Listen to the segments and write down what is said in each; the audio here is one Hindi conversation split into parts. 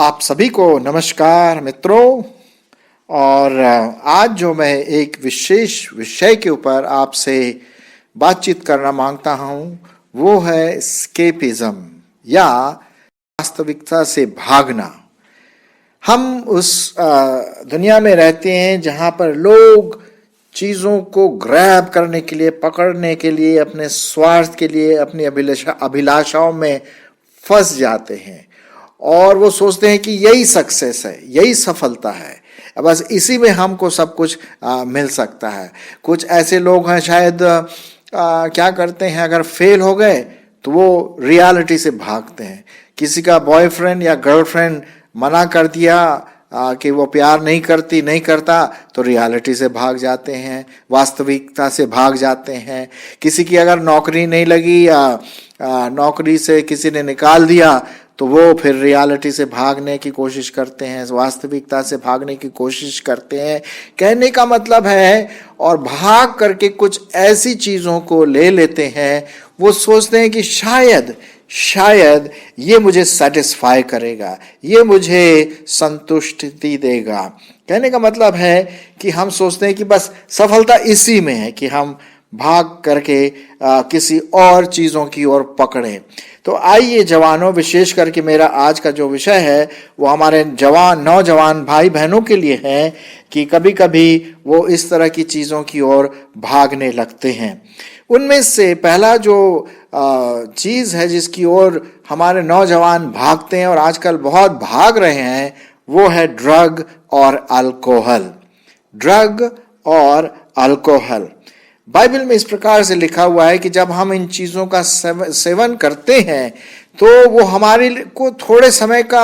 आप सभी को नमस्कार मित्रों। और आज जो मैं एक विशेष विषय के ऊपर आपसे बातचीत करना मांगता हूं वो है एस्केपिज्म या वास्तविकता से भागना। हम उस दुनिया में रहते हैं जहां पर लोग चीज़ों को ग्रैब करने के लिए, पकड़ने के लिए, अपने स्वार्थ के लिए, अपनी अभिलाषाओं में फंस जाते हैं और वो सोचते हैं कि यही सक्सेस है, यही सफलता है, बस इसी में हमको सब कुछ मिल सकता है। कुछ ऐसे लोग हैं शायद क्या करते हैं, अगर फेल हो गए तो वो रियलिटी से भागते हैं। किसी का बॉयफ्रेंड या गर्लफ्रेंड मना कर दिया कि वो प्यार नहीं करता तो रियलिटी से भाग जाते हैं, वास्तविकता से भाग जाते हैं। किसी की अगर नौकरी नहीं लगी या नौकरी से किसी ने निकाल दिया तो वो फिर रियलिटी से भागने की कोशिश करते हैं, वास्तविकता से भागने की कोशिश करते हैं। कहने का मतलब है, और भाग करके कुछ ऐसी चीज़ों को ले लेते हैं, वो सोचते हैं कि शायद ये मुझे सेटिस्फाई करेगा, ये मुझे संतुष्टि देगा। कहने का मतलब है कि हम सोचते हैं कि बस सफलता इसी में है कि हम भाग करके किसी और चीज़ों की ओर पकड़ें। तो आइए जवानों, विशेष करके मेरा आज का जो विषय है वो हमारे नौजवान भाई बहनों के लिए है कि कभी कभी वो इस तरह की चीज़ों की ओर भागने लगते हैं। उनमें से पहला जो चीज़ है जिसकी ओर हमारे नौजवान भागते हैं और आजकल बहुत भाग रहे हैं, वो है ड्रग और अल्कोहल। ड्रग और अल्कोहल। बाइबल में इस प्रकार से लिखा हुआ है कि जब हम इन चीज़ों का सेवन करते हैं तो वो हमारे को थोड़े समय का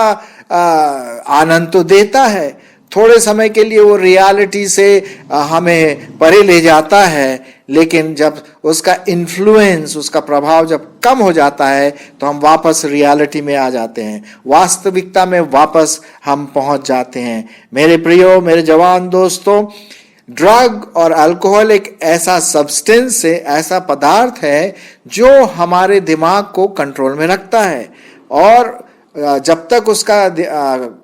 आनंद तो देता है, थोड़े समय के लिए वो रियलिटी से हमें परे ले जाता है, लेकिन जब उसका इन्फ्लुएंस, उसका प्रभाव जब कम हो जाता है तो हम वापस रियलिटी में आ जाते हैं, वास्तविकता में वापस हम पहुंच जाते हैं। मेरे प्रियो, मेरे जवान दोस्तों, ड्रग और अल्कोहल एक ऐसा सब्सटेंस है, ऐसा पदार्थ है जो हमारे दिमाग को कंट्रोल में रखता है, और जब तक उसका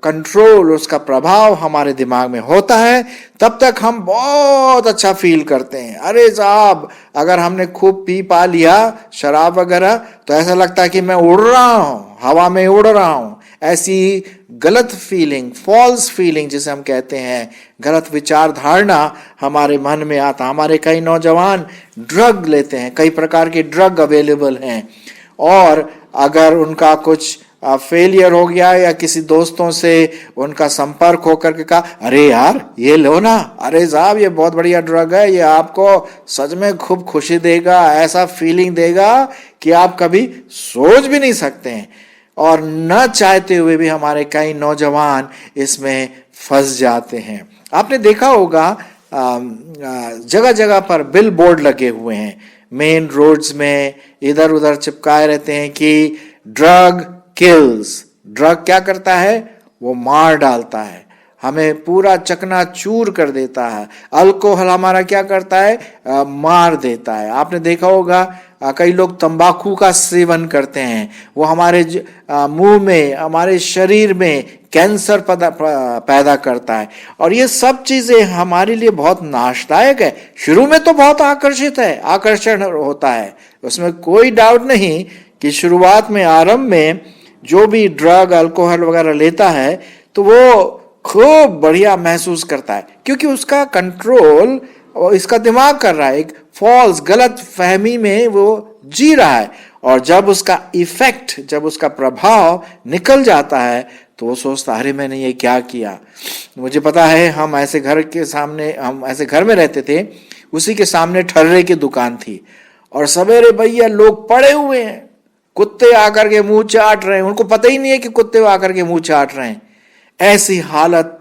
कंट्रोल, उसका प्रभाव हमारे दिमाग में होता है तब तक हम बहुत अच्छा फील करते हैं। अरे साहब, अगर हमने खूब पी पा लिया शराब वगैरह तो ऐसा लगता है कि मैं उड़ रहा हूँ, हवा में उड़ रहा हूँ। ऐसी गलत फीलिंग, फॉल्स फीलिंग जिसे हम कहते हैं, गलत विचार धारणा हमारे मन में आता। हमारे कई नौजवान ड्रग लेते हैं, कई प्रकार के ड्रग अवेलेबल हैं, और अगर उनका कुछ फेलियर हो गया या किसी दोस्तों से उनका संपर्क होकर के कहा, अरे यार ये लो ना, अरे साहब ये बहुत बढ़िया ड्रग है, ये आपको सच में खूब खुशी देगा, ऐसा फीलिंग देगा कि आप कभी सोच भी नहीं सकते हैं। और न चाहते हुए भी हमारे कई नौजवान इसमें फंस जाते हैं। आपने देखा होगा जगह जगह पर बिल बोर्ड लगे हुए हैं, मेन रोड्स में इधर उधर चिपकाए रहते हैं कि ड्रग किल्स। ड्रग क्या करता है? वो मार डालता है, हमें पूरा चकनाचूर कर देता है। अल्कोहल हमारा क्या करता है? मार देता है। आपने देखा होगा कई लोग तंबाकू का सेवन करते हैं, वो हमारे मुंह में, हमारे शरीर में कैंसर पैदा करता है, और ये सब चीज़ें हमारे लिए बहुत नाशदायक है। शुरू में तो बहुत आकर्षण होता है, उसमें कोई डाउट नहीं कि शुरुआत में, आरंभ में जो भी ड्रग अल्कोहल वगैरह लेता है तो वो खूब बढ़िया महसूस करता है, क्योंकि उसका कंट्रोल और इसका दिमाग कर रहा है, एक फॉल्स, गलत फहमी में वो जी रहा है। और जब उसका इफेक्ट, जब उसका प्रभाव निकल जाता है तो वो सोचता, अरे मैंने ये क्या किया। मुझे पता है, हम ऐसे घर में रहते थे, उसी के सामने ठर्रे की दुकान थी, और सवेरे भैया लोग पड़े हुए हैं, कुत्ते आकर के मुंह चाट रहे हैं, उनको पता ही नहीं है कि कुत्ते आकर के मुंह चाट रहे हैं। ऐसी हालत,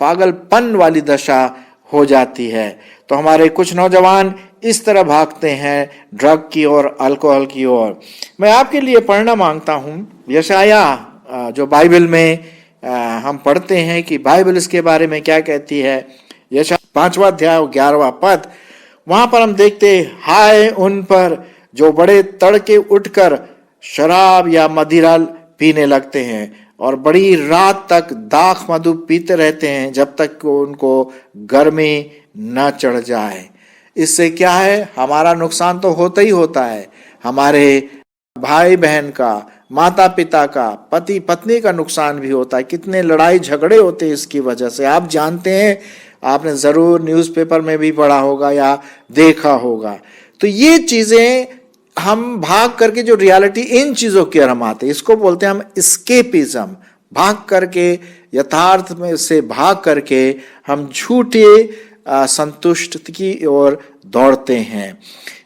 पागलपन वाली दशा हो जाती है। तो हमारे कुछ नौजवान इस तरह भागते हैं ड्रग की और अल्कोहल की ओर। मैं आपके लिए पढ़ना मांगता हूं यशाया, जो बाइबल में हम पढ़ते हैं कि बाइबल इसके बारे में क्या कहती है। यशाया 5वां अध्याय 11वां पद, वहां पर हम देखते, हाय उन पर जो बड़े तड़के उठकर शराब या मदिरा पीने लगते हैं, और बड़ी रात तक दाख मधु पीते रहते हैं जब तक कि उनको गर्मी न चढ़ जाए। इससे क्या है, हमारा नुकसान तो होता ही होता है, हमारे भाई बहन का, माता पिता का, पति पत्नी का नुकसान भी होता है। कितने लड़ाई झगड़े होते हैं इसकी वजह से, आप जानते हैं, आपने जरूर न्यूज़पेपर में भी पढ़ा होगा या देखा होगा। तो ये चीजें हम भाग करके, जो रियलिटी इन चीजों की ओर हम आते हैं, इसको बोलते हैं हम एस्केपिज्म। भाग करके, यथार्थ में से भाग करके हम झूठे संतुष्ट की ओर दौड़ते हैं।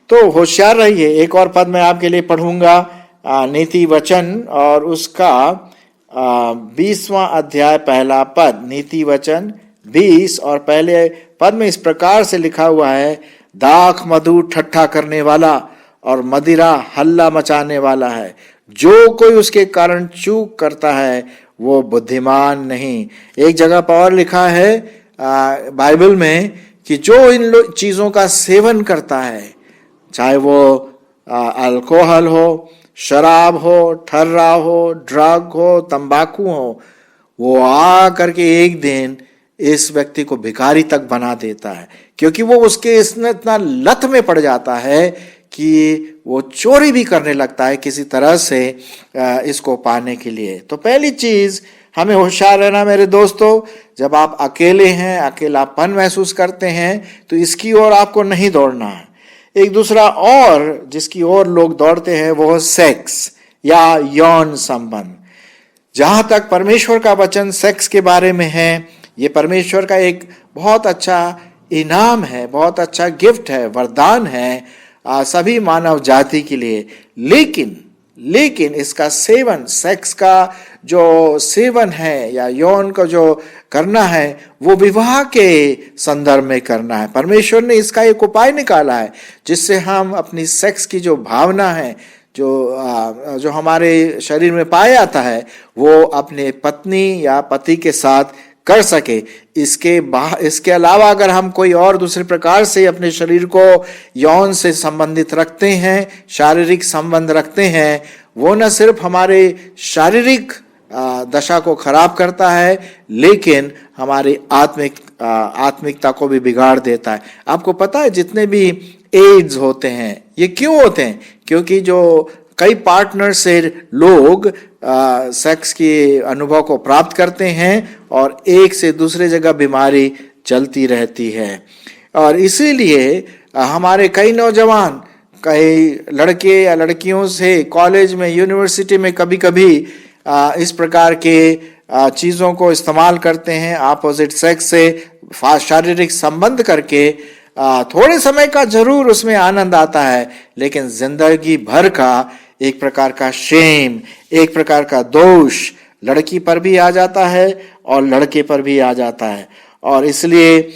तो होशियार रहिए। एक और पद मैं आपके लिए पढ़ूंगा, नीति वचन, और उसका 20वां अध्याय पहला पद, नीति वचन 20 और पहले पद में इस प्रकार से लिखा हुआ है, दाख मधु ठट्ठा करने वाला और मदिरा हल्ला मचाने वाला है, जो कोई उसके कारण चूक करता है वो बुद्धिमान नहीं। एक जगह पर और लिखा है बाइबल में कि जो इन चीजों का सेवन करता है, चाहे वो अल्कोहल हो, शराब हो, ठर्रा हो, ड्रग हो, तंबाकू हो, वो आ करके एक दिन इस व्यक्ति को भिखारी तक बना देता है, क्योंकि वो उसके इसमें इतना लत में पड़ जाता है कि वो चोरी भी करने लगता है किसी तरह से इसको पाने के लिए। तो पहली चीज, हमें होशियार रहना मेरे दोस्तों। जब आप अकेले हैं, अकेलापन महसूस करते हैं, तो इसकी ओर आपको नहीं दौड़ना है। एक दूसरा और जिसकी ओर लोग दौड़ते हैं वो सेक्स या यौन संबंध। जहां तक परमेश्वर का वचन सेक्स के बारे में है, ये परमेश्वर का एक बहुत अच्छा इनाम है, बहुत अच्छा गिफ्ट है, वरदान है सभी मानव जाति के लिए। लेकिन इसका सेवन, सेक्स का जो सेवन है या यौन का जो करना है, वो विवाह के संदर्भ में करना है। परमेश्वर ने इसका एक उपाय निकाला है जिससे हम अपनी सेक्स की जो भावना है, जो हमारे शरीर में पाया जाता है, वो अपने पत्नी या पति के साथ कर सके। इसके अलावा अगर हम कोई और दूसरे प्रकार से अपने शरीर को यौन से संबंधित रखते हैं, शारीरिक संबंध रखते हैं, वो न सिर्फ हमारे शारीरिक दशा को खराब करता है, लेकिन हमारी आत्मिकता को भी बिगाड़ देता है। आपको पता है जितने भी एड्स होते हैं, ये क्यों होते हैं? क्योंकि जो कई पार्टनर से लोग सेक्स के अनुभव को प्राप्त करते हैं और एक से दूसरे जगह बीमारी चलती रहती है। और इसीलिए हमारे कई नौजवान, कई लड़के या लड़कियों से कॉलेज में, यूनिवर्सिटी में कभी कभी इस प्रकार के चीज़ों को इस्तेमाल करते हैं, अपोजिट सेक्स से शारीरिक संबंध करके। थोड़े समय का जरूर उसमें आनंद आता है, लेकिन जिंदगी भर का एक प्रकार का शेम, एक प्रकार का दोष लड़की पर भी आ जाता है और लड़के पर भी आ जाता है। और इसलिए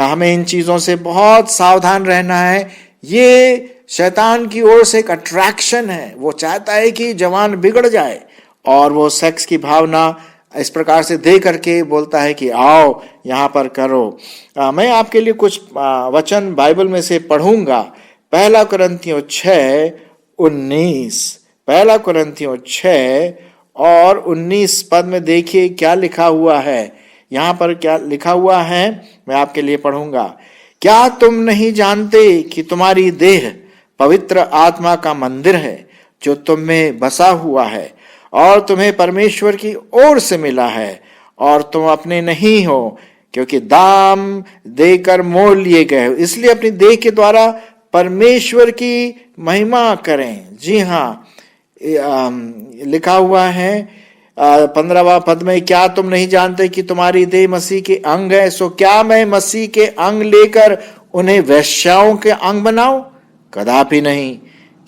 हमें इन चीज़ों से बहुत सावधान रहना है। ये शैतान की ओर से एक अट्रैक्शन है, वो चाहता है कि जवान बिगड़ जाए और वो सेक्स की भावना इस प्रकार से दे करके बोलता है कि आओ यहाँ पर करो। मैं आपके लिए कुछ वचन बाइबल में से पढ़ूंगा। 1 कुरिन्थियों 6:19, 1 कुरिन्थियों 6 और 19 पद में देखिए क्या लिखा हुआ है। यहाँ पर क्या लिखा हुआ है मैं आपके लिए पढ़ूंगा। क्या तुम नहीं जानते कि तुम्हारी देह पवित्र आत्मा का मंदिर है जो तुम में बसा हुआ है और तुम्हें परमेश्वर की ओर से मिला है, और तुम अपने नहीं हो क्योंकि दाम देकर मोल लिए गए हो, इसलिए अपनी देह के द्वारा परमेश्वर की महिमा करें। जी हाँ, लिखा हुआ है 15वां पद में, क्या तुम नहीं जानते कि तुम्हारी देह मसीह के अंग है? सो क्या मैं मसीह के अंग लेकर उन्हें वेश्याओं के अंग बनाऊं? कदापि नहीं।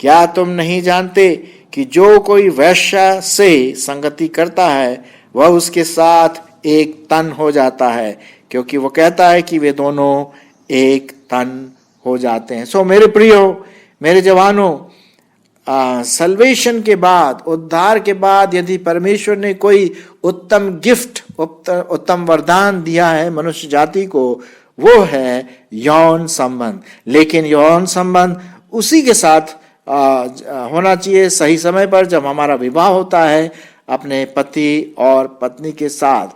क्या तुम नहीं जानते कि जो कोई वेश्या से संगति करता है वह उसके साथ एक तन हो जाता है, क्योंकि वो कहता है कि वे दोनों एक तन हो जाते हैं। सो मेरे प्रियो, मेरे जवानों, सल्वेशन के बाद, उद्धार के बाद यदि परमेश्वर ने कोई उत्तम गिफ्ट, उत्तम वरदान दिया है मनुष्य जाति को, वो है यौन संबंध। लेकिन यौन संबंध उसी के साथ होना चाहिए सही समय पर, जब हमारा विवाह होता है अपने पति और पत्नी के साथ।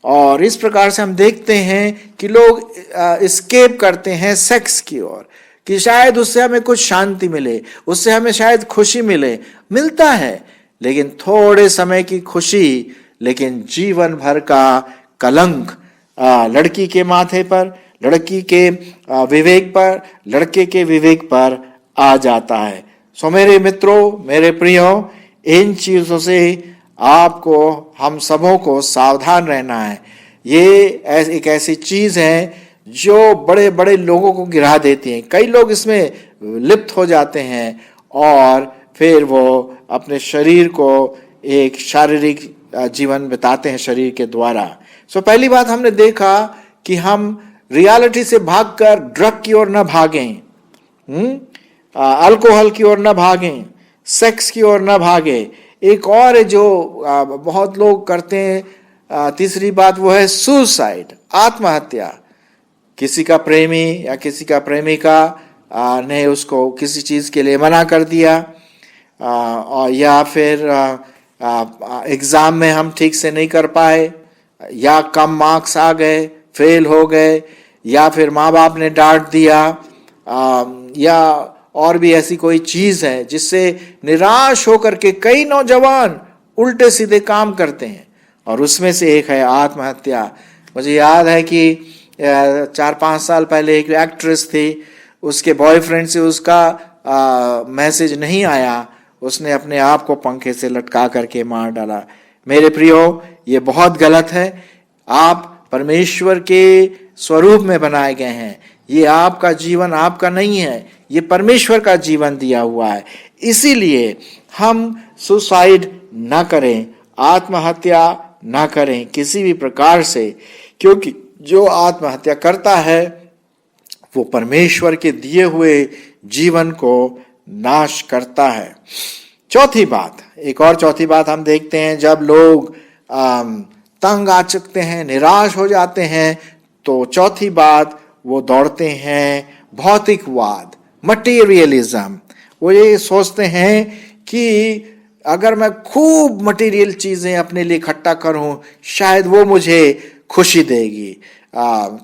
और इस प्रकार से हम देखते हैं कि लोग एस्केप करते हैं सेक्स की ओर, कि शायद उससे हमें कुछ शांति मिले, उससे हमें शायद खुशी मिलता है, लेकिन थोड़े समय की खुशी, लेकिन जीवन भर का कलंक लड़की के माथे पर, लड़की के विवेक पर, लड़के के विवेक पर आ जाता है। सो मेरे मित्रों, मेरे प्रियो, इन चीजों से आपको, हम सबों को सावधान रहना है। ये एक ऐसी चीज है जो बड़े बड़े लोगों को गिरा देती है। कई लोग इसमें लिप्त हो जाते हैं और फिर वो अपने शरीर को एक शारीरिक जीवन बिताते हैं शरीर के द्वारा। सो पहली बात हमने देखा कि हम रियलिटी से भागकर ड्रग की ओर न भागें, अल्कोहल की ओर न भागें, सेक्स की ओर न भागें। एक और है जो बहुत लोग करते हैं, तीसरी बात वो है सुसाइड, आत्महत्या। किसी का प्रेमी या किसी का प्रेमिका ने उसको किसी चीज के लिए मना कर दिया, और या फिर एग्जाम में हम ठीक से नहीं कर पाए, या कम मार्क्स आ गए, फेल हो गए, या फिर माँ बाप ने डांट दिया, या और भी ऐसी कोई चीज है जिससे निराश होकर के कई नौजवान उल्टे सीधे काम करते हैं, और उसमें से एक है आत्महत्या। मुझे याद है कि 4-5 साल पहले एक एक्ट्रेस थी, उसके बॉयफ्रेंड से उसका मैसेज नहीं आया, उसने अपने आप को पंखे से लटका करके मार डाला। मेरे प्रियो, ये बहुत गलत है। आप परमेश्वर के स्वरूप में बनाए गए हैं। ये आपका जीवन आपका नहीं है, ये परमेश्वर का जीवन दिया हुआ है। इसीलिए हम सुसाइड ना करें, आत्महत्या ना करें किसी भी प्रकार से, क्योंकि जो आत्महत्या करता है वो परमेश्वर के दिए हुए जीवन को नाश करता है। चौथी बात, एक और चौथी बात हम देखते हैं, जब लोग तंग आ चुकते हैं, निराश हो जाते हैं, तो चौथी बात वो दौड़ते हैं भौतिकवाद, मटेरियलिज्म। वो ये सोचते हैं कि अगर मैं खूब मटेरियल चीजें अपने लिए इकट्ठा करूं, शायद वो मुझे खुशी देगी।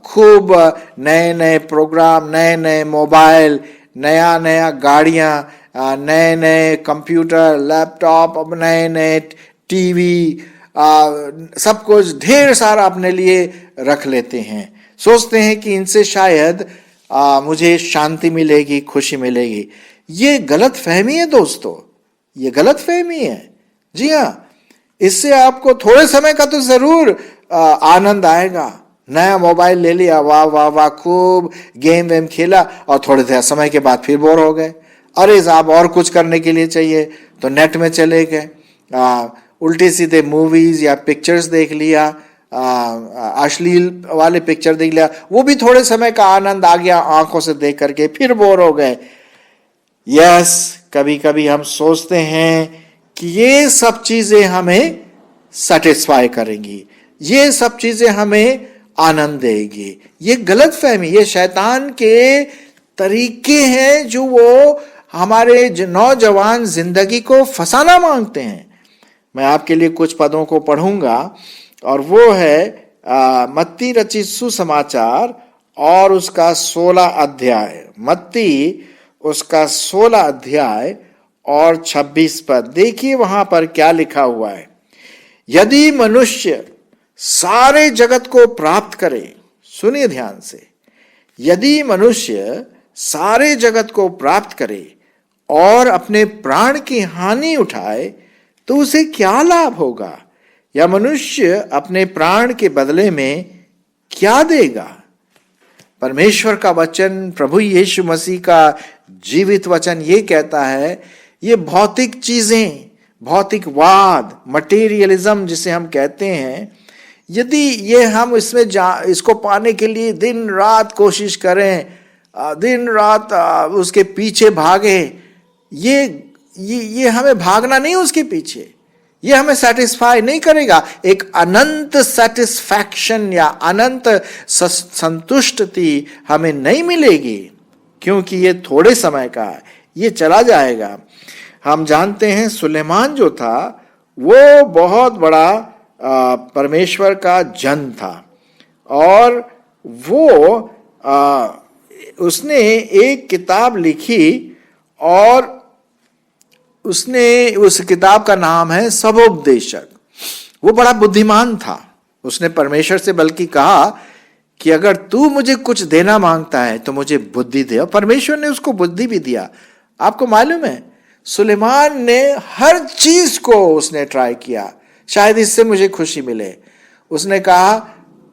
खूब नए नए प्रोग्राम, नए नए मोबाइल, नया नया गाड़ियां, नए नए कंप्यूटर, लैपटॉप, अब नए नए टीवी, सब कुछ ढेर सारा अपने लिए रख लेते हैं। सोचते हैं कि इनसे शायद मुझे शांति मिलेगी, खुशी मिलेगी। ये गलत फहमी है दोस्तों, ये गलत फहमी है। जी हाँ, इससे आपको थोड़े समय का तो जरूर आनंद आएगा। नया मोबाइल ले लिया, वाह वाह वाह, खूब गेम वेम खेला, और थोड़े देर समय के बाद फिर बोर हो गए। अरे साहब, और कुछ करने के लिए चाहिए तो नेट में चले गए, उल्टे सीधे मूवीज या पिक्चर्स देख लिया, अश्लील वाले पिक्चर देख लिया, वो भी थोड़े समय का आनंद आ गया आंखों से देख करके, फिर बोर हो गए। यस, कभी कभी हम सोचते हैं कि ये सब चीजें हमें सेटिस्फाई करेंगी, ये सब चीजें हमें आनंद देगी। ये गलत फहमी, ये शैतान के तरीके हैं जो वो हमारे नौजवान जिंदगी को फंसाना मांगते हैं। मैं आपके लिए कुछ पदों को पढ़ूंगा, और वो है मत्ती रचित सुसमाचार और उसका 16 अध्याय, मत्ती उसका 16 अध्याय और 26 पद। देखिए वहां पर क्या लिखा हुआ है। यदि मनुष्य सारे जगत को प्राप्त करे, सुनिए ध्यान से, यदि मनुष्य सारे जगत को प्राप्त करे और अपने प्राण की हानि उठाए तो उसे क्या लाभ होगा? या मनुष्य अपने प्राण के बदले में क्या देगा? परमेश्वर का वचन, प्रभु यीशु मसीह का जीवित वचन ये कहता है, ये भौतिक चीजें, भौतिकवाद, मटेरियलिज्म जिसे हम कहते हैं, यदि ये हम इसको पाने के लिए दिन रात कोशिश करें, दिन रात उसके पीछे भागे, ये हमें भागना नहीं उसके पीछे, ये हमें सेटिस्फाई नहीं करेगा। एक अनंत सेटिस्फैक्शन या अनंत संतुष्टि हमें नहीं मिलेगी, क्योंकि ये थोड़े समय का है, ये चला जाएगा। हम जानते हैं सुलेमान जो था वो बहुत बड़ा परमेश्वर का जन था और वो उसने एक किताब लिखी और उसने उस किताब का नाम है सबोपदेशक। वो बड़ा बुद्धिमान था। उसने परमेश्वर से बल्कि कहा कि अगर तू मुझे कुछ देना मांगता है तो मुझे बुद्धि दे, और परमेश्वर ने उसको बुद्धि भी दिया। आपको मालूम है सुलेमान ने हर चीज को उसने ट्राई किया, शायद इससे मुझे खुशी मिले। उसने कहा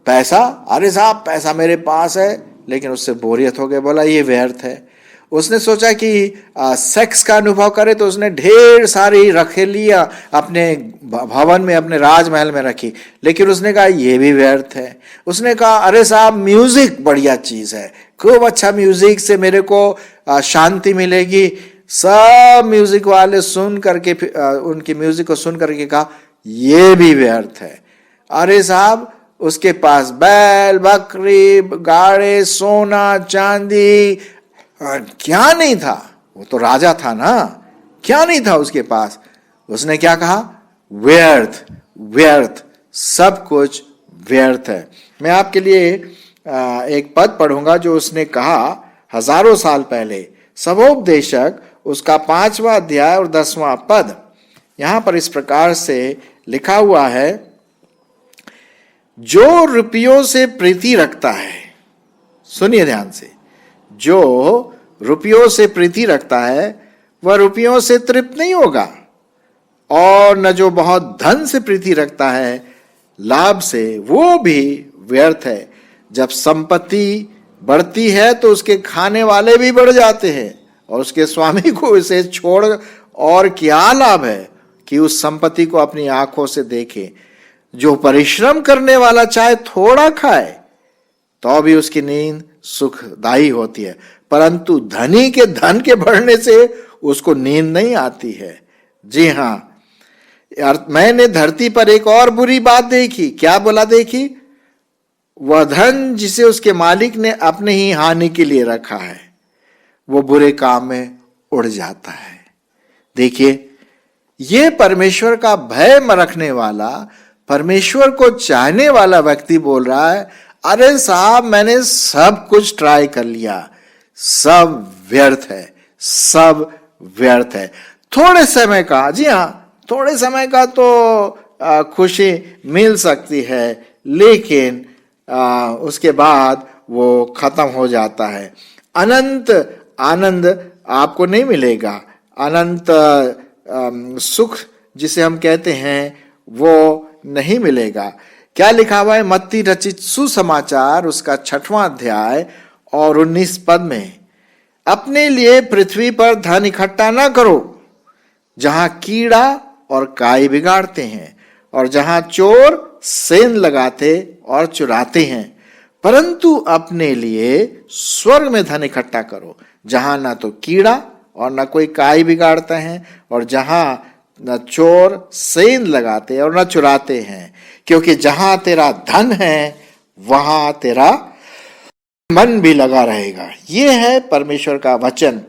पैसा, अरे साहब पैसा मेरे पास है, लेकिन उससे बोरियत हो गई, बोला ये व्यर्थ है। उसने सोचा कि सेक्स का अनुभव करे तो उसने ढेर सारी रखेलियां अपने भवन में, अपने राजमहल में रखी, लेकिन उसने कहा ये भी व्यर्थ है। उसने कहा अरे साहब म्यूजिक बढ़िया चीज है, खूब अच्छा म्यूजिक से मेरे को शांति मिलेगी। सब म्यूजिक वाले सुन करके उनकी म्यूजिक को सुन करके कहा ये भी व्यर्थ है। अरे साहब उसके पास बैल बकरी गाड़े सोना चांदी क्या नहीं था, वो तो राजा था ना, क्या नहीं था उसके पास। उसने क्या कहा व्यर्थ व्यर्थ, सब कुछ व्यर्थ है। मैं आपके लिए एक पद पढ़ूंगा जो उसने कहा हजारों साल पहले, सबोपदेशक उसका 5वां अध्याय और 10वां पद। यहां पर इस प्रकार से लिखा हुआ है, जो रुपयों से प्रीति रखता है, सुनिए ध्यान से, जो रुपयों से प्रीति रखता है वह रुपयों से तृप्त नहीं होगा, और न जो बहुत धन से प्रीति रखता है लाभ से, वो भी व्यर्थ है। जब संपत्ति बढ़ती है तो उसके खाने वाले भी बढ़ जाते हैं और उसके स्वामी को इसे छोड़ और क्या लाभ है कि उस संपत्ति को अपनी आंखों से देखे। जो परिश्रम करने वाला चाहे थोड़ा खाए तो भी उसकी नींद सुखदायी होती है, परंतु धनी के धन के बढ़ने से उसको नींद नहीं आती है। जी हां, मैंने धरती पर एक और बुरी बात देखी। क्या बोला देखी? वह धन जिसे उसके मालिक ने अपने ही हानि के लिए रखा है वो बुरे काम में उड़ जाता है। देखिए, यह परमेश्वर का भय रखने वाला, परमेश्वर को चाहने वाला व्यक्ति बोल रहा है अरे साहब मैंने सब कुछ ट्राई कर लिया, सब व्यर्थ है, सब व्यर्थ है। थोड़े समय का, जी हां थोड़े समय का तो खुशी मिल सकती है, लेकिन उसके बाद वो खत्म हो जाता है। अनंत आनंद आपको नहीं मिलेगा, अनंत सुख जिसे हम कहते हैं वो नहीं मिलेगा। क्या लिखा हुआ है मत्ती रचित सुसमाचार उसका 6वां अध्याय और 19 पद में, अपने लिए पृथ्वी पर धन इकट्ठा ना करो जहां कीड़ा और काई बिगाड़ते हैं और जहां चोर सेंध लगाते और चुराते हैं, परंतु अपने लिए स्वर्ग में धन इकट्ठा करो जहां ना तो कीड़ा और ना कोई काई बिगाड़ता है और जहां न चोर सेंध लगाते और न चुराते हैं, क्योंकि जहां तेरा धन है वहां तेरा मन भी लगा रहेगा। यह है परमेश्वर का वचन।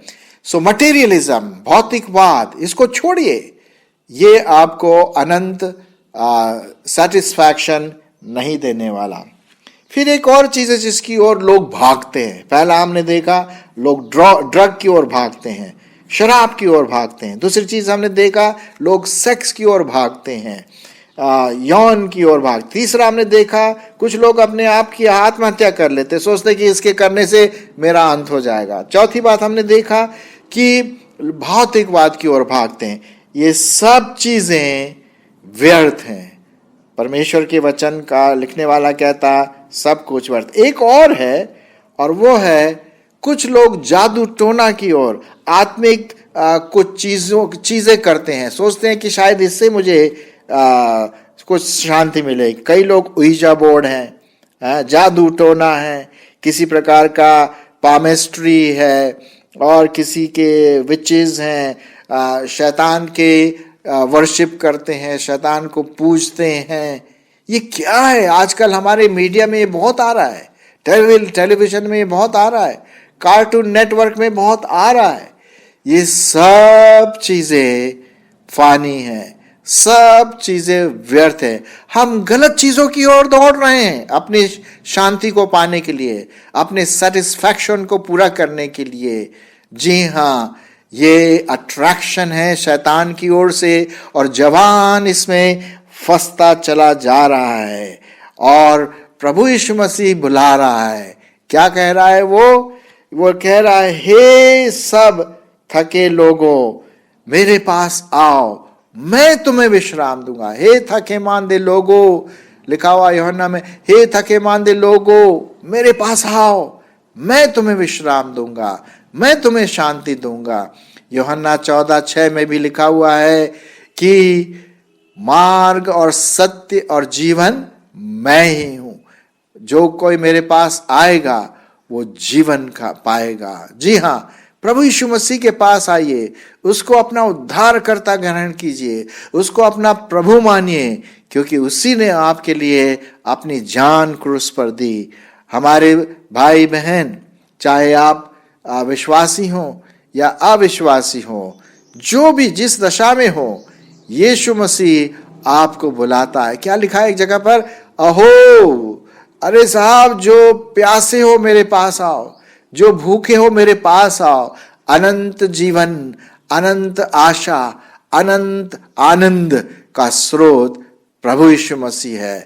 सो मटेरियलिज्म, भौतिकवाद, इसको छोड़िए, ये आपको अनंत सेटिस्फैक्शन नहीं देने वाला। फिर एक और चीज है जिसकी ओर लोग भागते हैं। पहला हमने देखा लोग ड्रग की ओर भागते हैं, शराब की ओर भागते हैं। दूसरी चीज हमने देखा लोग सेक्स की ओर भागते हैं, यौन की ओर भाग। तीसरा हमने देखा कुछ लोग अपने आप की आत्महत्या कर लेते, सोचते कि इसके करने से मेरा अंत हो जाएगा। चौथी बात हमने देखा कि भौतिकवाद की ओर भागते हैं। ये सब चीजें व्यर्थ हैं। परमेश्वर के वचन का लिखने वाला कहता सब कुछ व्यर्थ। एक और है और वो है कुछ लोग जादू टोना की ओर, आत्मिक कुछ चीजें करते हैं, सोचते हैं कि शायद इससे मुझे कुछ शांति मिले। कई लोग उइजा बोर्ड हैं, जादू टोना है, किसी प्रकार का पामेस्ट्री है और किसी के विचेस हैं, शैतान के वर्शिप करते हैं, शैतान को पूजते हैं। ये क्या है? आजकल हमारे मीडिया में ये बहुत आ रहा है, टेलीविजन में ये बहुत आ रहा है, कार्टून नेटवर्क में बहुत आ रहा है। ये सब चीजें फानी हैं, सब चीजें व्यर्थ है। हम गलत चीजों की ओर दौड़ रहे हैं अपनी शांति को पाने के लिए, अपने सेटिस्फैक्शन को पूरा करने के लिए। जी हाँ, ये अट्रैक्शन है शैतान की ओर से, और जवान इसमें फंसता चला जा रहा है। और प्रभु यीशु मसीह बुला रहा है। क्या कह रहा है वो कह रहा है, हे सब थके लोगों मेरे पास आओ, मैं तुम्हें विश्राम दूंगा। हे थके मांदे लोगों, लिखा हुआ यूहन्ना में, हे थके मांदे लोगों मेरे पास आओ, मैं तुम्हें विश्राम दूंगा, मैं तुम्हें शांति दूंगा। यूहन्ना 14:6 में भी लिखा हुआ है कि मार्ग और सत्य और जीवन मैं ही हूं, जो कोई मेरे पास आएगा वो जीवन का पाएगा। जी हाँ, प्रभु यीशु मसीह के पास आइए, उसको अपना उद्धारकर्ता ग्रहण कीजिए, उसको अपना प्रभु मानिए, क्योंकि उसी ने आपके लिए अपनी जान क्रूस पर दी। हमारे भाई बहन, चाहे आप विश्वासी हो या अविश्वासी हो, जो भी जिस दशा में हो, यीशु मसीह आपको बुलाता है। क्या लिखा है एक जगह पर, अहो अरे साहब, जो प्यासे हो मेरे पास आओ, जो भूखे हो मेरे पास आओ। अनंत जीवन, अनंत आशा, अनंत आनंद का स्रोत प्रभु यीशु मसीह है।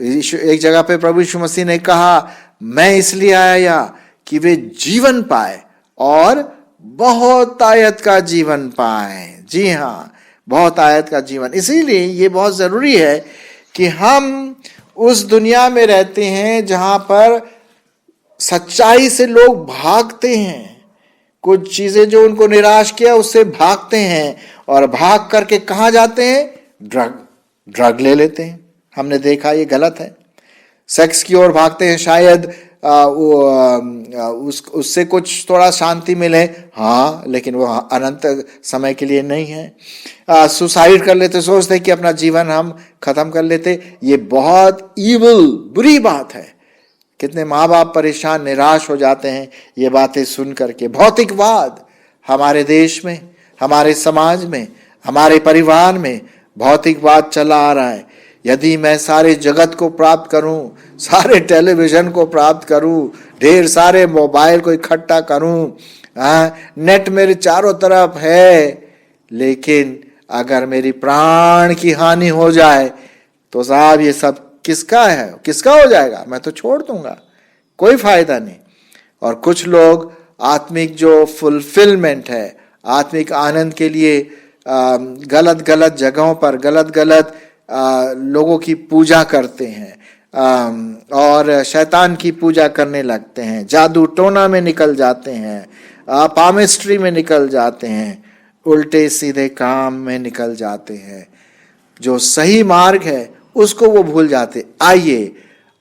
एक जगह पे प्रभु यीशु मसीह ने कहा, मैं इसलिए आया कि वे जीवन पाए और बहुत आयत का जीवन पाए। जी हाँ, बहुत आयत का जीवन। इसीलिए ये बहुत जरूरी है कि हम उस दुनिया में रहते हैं जहां पर सच्चाई से लोग भागते हैं। कुछ चीजें जो उनको निराश किया उससे भागते हैं, और भाग करके कहां जाते हैं, ड्रग ले लेते हैं। हमने देखा ये गलत है। सेक्स की ओर भागते हैं, शायद उससे कुछ थोड़ा शांति मिले, हाँ, लेकिन वो अनंत समय के लिए नहीं है। सुसाइड कर लेते, सोचते कि अपना जीवन हम खत्म कर लेते। ये बहुत ईविल, बुरी बात है। कितने माँ बाप परेशान, निराश हो जाते हैं ये बातें सुन करके। भौतिकवाद हमारे देश में, हमारे समाज में, हमारे परिवार में भौतिकवाद चला आ रहा है। यदि मैं सारे जगत को प्राप्त करूं, सारे टेलीविजन को प्राप्त करूं, ढेर सारे मोबाइल को इकट्ठा करूं, नेट मेरे चारों तरफ है, लेकिन अगर मेरी प्राण की हानि हो जाए तो साहब ये सब किसका है, किसका हो जाएगा? मैं तो छोड़ दूंगा, कोई फायदा नहीं। और कुछ लोग आत्मिक जो फुलफिलमेंट है, आत्मिक आनंद के लिए गलत गलत जगहों पर गलत गलत लोगों की पूजा करते हैं, और शैतान की पूजा करने लगते हैं, जादू टोना में निकल जाते हैं, पामिस्ट्री में निकल जाते हैं, उल्टे सीधे काम में निकल जाते हैं। जो सही मार्ग है उसको वो भूल जाते। आइए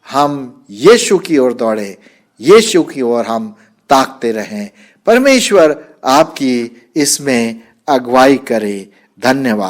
हम यीशु की ओर दौड़े, यीशु की ओर हम ताकते रहें। परमेश्वर आपकी इसमें अगुवाई करे। धन्यवाद।